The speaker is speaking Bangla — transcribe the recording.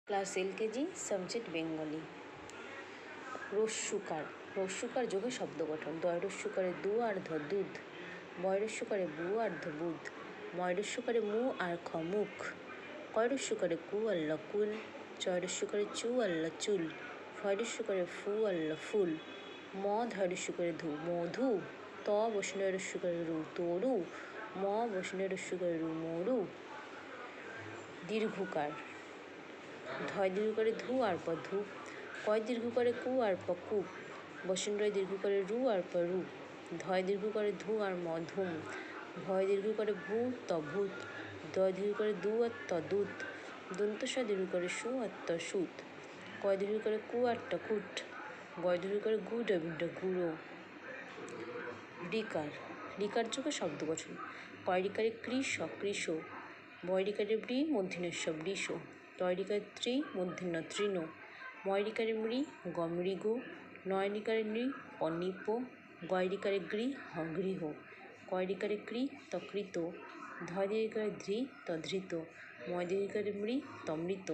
Class LKG subject Bengali. রস্যুকার। রস্যুকার যোগে শব্দ গঠন। দয়রস্যুকারে দু আর ধ দুধ, বয়রস্যুকারে বু আর ধ বুধ, ময়রস্যুকারে মু আর খ মুখ, কয়রস্যুকারে কু আর ল কুল, চয়রস্যুকারে চু আর ল চুল, ফয়রস্যুকারে ফু আর ল ফুল, ম ধয়রস্যুকারে ধু মধু, ত বসনয়রস্যুকারে রু তরু, ম বসনয়রস্যুকারে রু মরু। দীর্ঘকার। ধয় দীর্ঘকারে ধু আর প ধূ, কয় দীর্ঘকারে কু আর প কূপ, বসনরয় দীর্ঘকারে রু আর প রু, ধয় দীর্ঘকারে ধু আর ম ধুম, ভয় দীর্ঘকারে ভূ ত ভূত, দয় দীর্ঘকারে দু আর ত দুধ, দন্তস্ব দীর্ঘকারে সু আর ত সুত, কয় দীর্ঘকারে কু আর ট কুট, গয় দীর্ঘকারে গু ডবিন্ট গুঁড়ো। রিকার। রিকার যোগে শব্দ গঠন। কয়রিকারে কৃষ কৃষ, বয়রিকারে বৃ মূর্ধন্যস্ব বৃষ, তয়রিকারে ত্রি মূর্ধন্য তৃণ, ময়রিকারে মৃ গ মৃগ, নয়রিকারে নৃ প নৃপ, গয়রিকারে গৃ হ গৃহ, কয়রিকারে কৃ ত কৃত, ধয় দীর্ঘকারে ধৃ ত ধৃত, ময় দীর্ঘকারে মৃ ত মৃত।